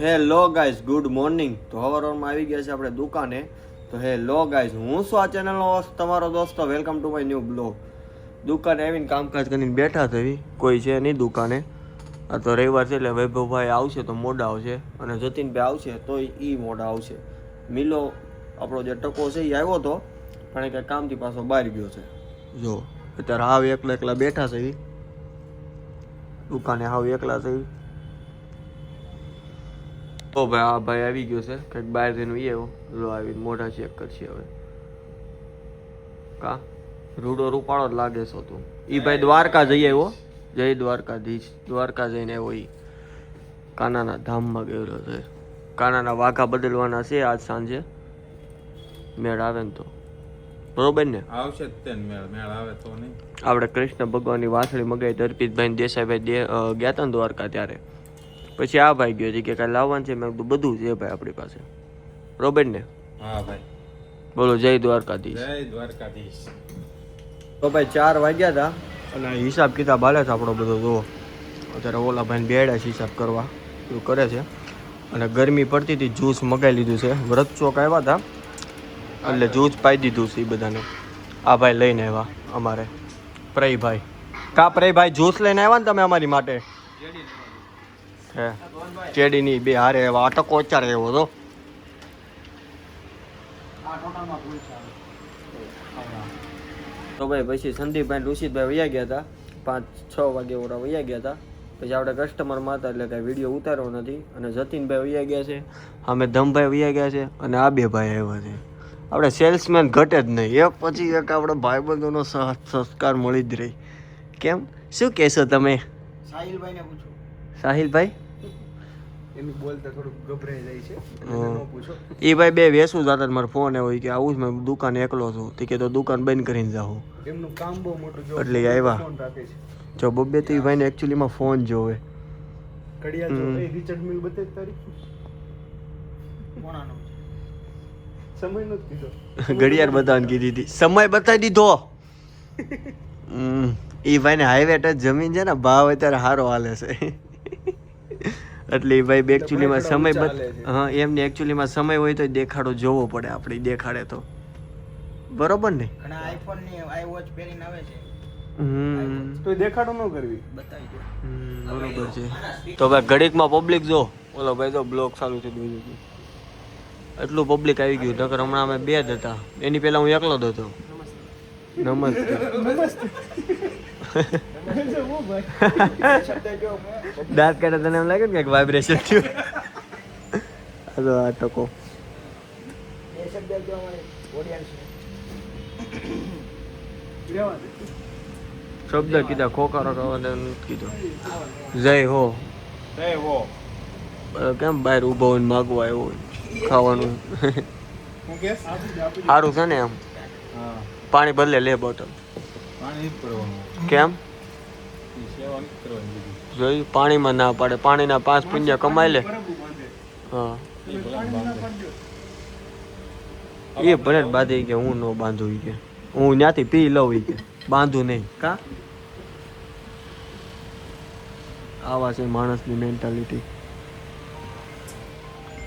Hello guys, good morning. તો હવારમાં આવી ગયા છે આપણે દુકાને. તો હેલો ગાઈઝ, હું શું આ ચેનલનો તમારો દોસ્તો. Welcome to my new blog. દુકાને આવીને કામકાજ કરીને બેઠા થઈ, કોઈ છે નહીં દુકાને. આ તો રવિવાર છે એટલે વૈભવભાઈ આવશે તો મોડા આવશે, અને જતીનભાઈ આવશે તો એ મોડા આવશે. મિલો આપણો જે ટકો છે એ આવ્યો હતો, પણ એ કંઈ કામથી પાછો બહાર ગયો છે. જો અત્યારે હાવ એકલા એકલા બેઠા છે, દુકાને હાવ એકલા છે. તો ભાઈ આ ભાઈ આવી ગયો છે, કંઈક બહાર જઈને આવ્યો. લો આવીને મોઢા ચેક કરશે હવે. કા રૂડો રૂપાળો જ લાગે છે તું. એ ભાઈ દ્વારકા જઈ આવ્યો, જય દ્વારકાધીશ. દ્વારકા જઈને આવ્યો. એ કાનાના ધામમાં ગયેલો છે. કાનાના વાઘા બદલવાના છે આજ સાંજે, મેળ આવે ને તો બરોબર ને. આવશે મેળ આવે તો નહીં. આપણે કૃષ્ણ ભગવાનની વાસળી મગાવી અર્પિતભાઈ દેસાઈભાઈ ગયા હતા ને દ્વારકા ત્યારે. પછી આ ભાઈ ગયો છે કે કાંઈ લાવવાનું છે. મેં બધું છે ભાઈ આપણી પાસે, બરોબર ને. હા ભાઈ બોલો જય દ્વારકાધીશ. જય દ્વારકાધીશ. તો ભાઈ 4 વાગ્યા હતા અને હિસાબ કિતાબ હાલે છે આપણો બધો. જુઓ અત્યારે ઓલા ભાઈને બેડા હિસાબ કરવા એવું કરે છે. અને ગરમી પડતી હતી, જ્યુસ મગાવી લીધું છે. વ્રત ચોક આવ્યા હતા એટલે જ્યુસ પાઈ દીધું છે એ બધાને. આ ભાઈ લઈને આવ્યા અમારે પ્રયભાઈ. કા પ્રયભાઈ જ્યુસ લઈને આવ્યા ને તમે અમારી માટે? હે કેડીની બે હારે એવા અટકો ચાર એવો તો. તો ભાઈ પછી સંદીપભાઈ ઋષિતભાઈ વૈયા ગયા હતા. 5-6 વાગે ઓરા વૈયા ગયા હતા. પછી આપણે કસ્ટમરમાં હતા એટલે કાંઈ વિડીયો ઉતાર્યો નથી. અને જતીનભાઈ વૈયા ગયા છે, અમે ધમભાઈ વૈયા ગયા છે, અને આ બે ભાઈ આવ્યા છે. આપણે સેલ્સમેન ઘટે જ નહીં, એક પછી એક આપણે ભાઈબંધોનો સહકાર મળી જ રહી. કેમ શું કહેશો તમે? સાહિલભાઈને પૂછો. સાહિલભાઈ એનું બોલતા થોડું ગભરાઈ જાય છે. પૂછો. એ ભાઈ બે વેસું જતા મારો ફોન આવ્યો કે આવું જ મેં દુકાન એકલો છું. તે કે તો દુકાન બંધ કરીને જાઉં. એમનું કામ બહુ મોટું જો એટલે આવ્યા. ફોન રાખે છે. જો બબ્બે તો એ ભાઈને એકચ્યુઅલીમાં ફોન જોવે. કડિયા જો એ રિચર્ડ મિલ બતે તારીખ કોણાનો સમય નો કીધો. ઘડિયાળ બતાવવાની કીધી હતી, સમય બતાવી દીધો. એ ભાઈને હાઈવે ટચ જમીન છે ને, ભાવ અત્યારે સારો હાલે છે. એટલે એ ભાઈ એકચ્યુઅલીમાં સમય હા એમને એકચ્યુઅલીમાં સમય હોય તો દેખાડો જોવો પડે. આપણે દેખાડે તો બરોબર ને. ઘણા આઈફોન ની આઈવોચ પહેરીને આવે છે. તો દેખાડો ન કરવી બતાવી દો. બરોબર છે. તો ભાઈ ઘડીકમાં પબ્લિક જો ઓલો ભાઈ તો બ્લોક ચાલુ થઈ ગયું. એટલું પબ્લિક આવી ગયું. નકર હમણાં અમે 2 જ હતા, એની પહેલા હું એકલો જ હતો. નમસ્તે. દાંત કાઢે તને એમ લાગે ને કંઈક વાઇબ્રેશન થયું. હલો આ ટકો એ શબ્દ જો અમારી ઓડિયન્સ શબ્દ કીધા, ખોખારો ખાવા કીધો. જય હો. જય હો. કેમ બહાર ઊભો હોય માગવા આવ્યો હોય ખાવાનું. હું કેસ સારું છે ને એમ. હા પાણી બદલે લે બોટલ. પાણી જ કરવાનું. કેમ સેવા નથી કરવાની બીજી. જોયું પાણીમાં ના પાડે. પાણીના 5 પુંજા કમાઈ લે. હા એ ભલે બાંધે. એ ભલે બાંધી કે હું ન બાંધું કે હું ત્યાંથી પી લઉં કે બાંધું નહીં. કા આવા છે માણસની મેન્ટાલિટી.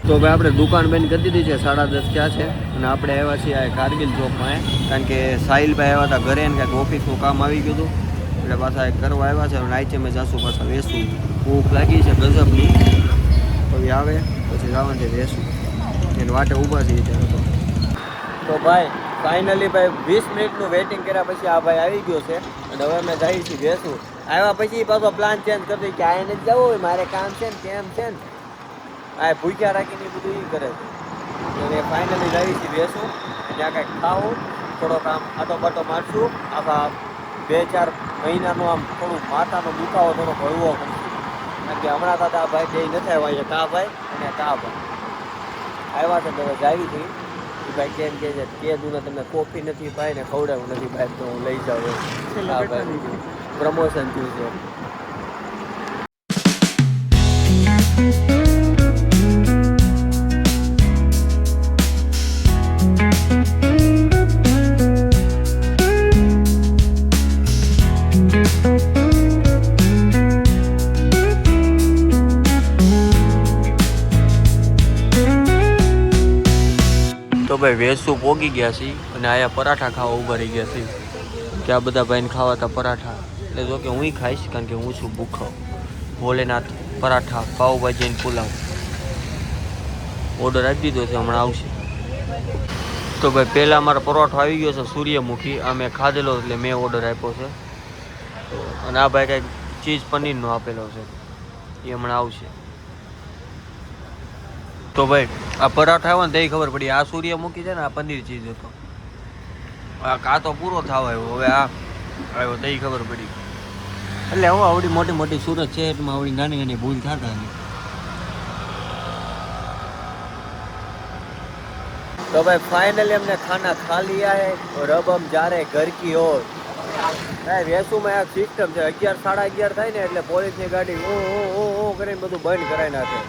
તો ભાઈ આપણે દુકાન બંધ કરી દીધી છે, 10:30 થયા છે. અને આપણે આવ્યા છીએ આ કારગિલ ચોકમાં, કારણ કે સાહિલભાઈ આવ્યા હતા ઘરે ને કંઈક ઓફિસનું કામ આવી ગયું હતું એટલે પાછા એક કરવા આવ્યા છે. નાઈચે મેં જાશું પાછા વેસું. ભૂખ લાગી છે ગજબની. તો આવે પછી જવાનું છે વેસું. એને વાટે ઊભા છીએ ત્યારે. તો ભાઈ ફાઇનલી ભાઈ 20 મિનિટનું વેઇટિંગ કર્યા પછી આ ભાઈ આવી ગયો છે. અને હવે અમે જઈએ છીએ વેસું. આવ્યા પછી પાછો પ્લાન ચેન્જ કરી દઈએ કે આ એને જ જવું હોય, મારે કામ છે ને કેમ છે ને. આ ભૂખ્યા રાખીને બધું એ કરે છે. એટલે ફાઇનલી જઈએ છીએ વેસું. ત્યાં કંઈક ખાવું, થોડોક આમ આટો બાટો મારશું. આખા 2-4 મહિનાનું આમ થોડું માથાનો દુખાવો થોડો હળવો કરશું. કારણ કે હમણાં દાદા ભાઈ બે નથી આવ્યા, કા ભાઈ અને કા ભાઈ આવ્યા છે. તો જાવી હતી એ ભાઈ કેમ કે છે કે તું તમને કોફી નથી ભાઈ ને ખવડાવું નથી ભાઈ તો હું લઈ જાઉં. પ્રમોશન થયું છે. તો ભાઈ વેસુ પોગી ગયા છે અને આયા પરાઠા ખાવા ઉભા રહી ગયા છે કે આ બધા ભાઈને ખાવા હતા પરાઠા એટલે જો કે હું ખાઈશ કારણ કે હું છું ભૂખો ભોલેનાથ પરાઠા પાવભાજી અને પુલાવ ઓર્ડર આપી દીધો છે હમણાં આવશે તો ભાઈ પહેલાં અમારો પરોઠો આવી ગયો છે સૂર્યમુખી આ મેં ખાધેલો એટલે મેં ઓર્ડર આપ્યો છે અને આ ભાઈ કંઈક ચીઝ પનીરનો આપેલો છે એ હમણાં આવશે તો ભાઈ આ પરાઠા આવ્યો ને તે ખબર પડી આ સૂર્યમુખી છે ને આ પનીર ચીઝ હતો આ કા તો પૂરો થવા આવ્યો હવે આ આવ્યો તે ખબર પડી એટલે હું આવડી મોટી મોટી સુરત શહેરમાં આવડી નાની નાની ભૂલ થતા નહીં तो भाई फाइनली हमने खाना खा लिया है और अब हम जा रहे हैं घर की ओर भाई વેસુ માં એક સિસ્ટમ છે 11 11:30 થાય ને એટલે પોલીસની ગાડી ઓ કરીને બધું બંધ કરાવી નાખે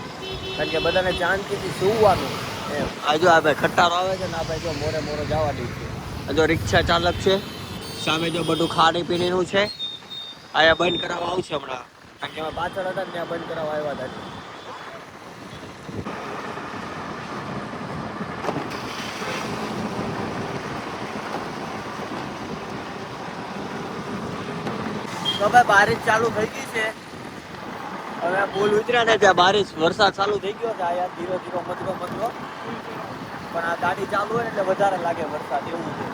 કારણ કે બધાને શાંતિથી સુવાનું એમ આ જો આ ભાઈ ખટારો આવે છે ને આ ભાઈ જો મોરે મોરે જવા દે છે આ જો રિક્ષા ચાલક છે સામે જો બધું ખાણી પીણીનું છે આયા બંધ કરાવવા આવશે હમણાં કારણ કે અમે પાછળ હતા ને ત્યાં બંધ કરાવવા આવ્યા હતા તો ભાઈ બારિશ ચાલુ થઈ ગઈ છે હવે પુલ ઉતર્યા ને ત્યાં બારિશ વરસાદ ચાલુ થઈ ગયો છે આ ધીરો ધીરો મધરો પણ આ ગાડી ચાલુ હોય ને એટલે વધારે લાગે વરસાદ એવું છે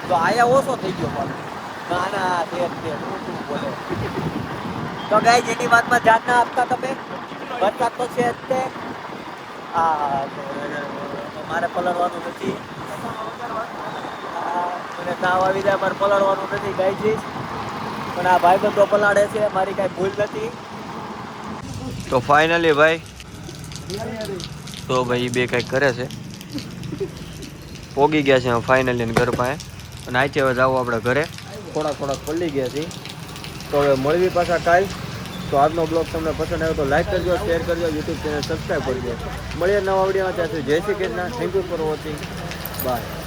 તો આયા ઓછો થઈ ગયો પણ ના ના તે શું બોલે તો ગાય જેની વાતમાં ધ્યાન ના આપતા તમે વરસાદ તો છે જ તે હા મારે પલળવાનું નથી મને તાવ આવી જાય મારે પલળવાનું નથી ગાય છે પણ આ ભાઈ બંધો પલાળે છે મારી કાંઈ ભૂલ નથી તો ફાઇનલી ભાઈ તો ભાઈ બે કંઈક કરે છે પોગી ગયા છે ફાઇનલી ઘર પાસે અને આજે હવે જાવ આપણે ઘરે થોડાક પલળી ગયા છે તો હવે મળવી પાછા કાલ તો આજનો બ્લોગ તમને પસંદ આવ્યો તો લાઈક કરજો શેર કરજો યુટ્યુબ ચેનલ સબસ્ક્રાઈબ કરજો મળીએ નવા વિડીયોમાં ત્યાં સુધી જય Shri Krishna thank you for watching bye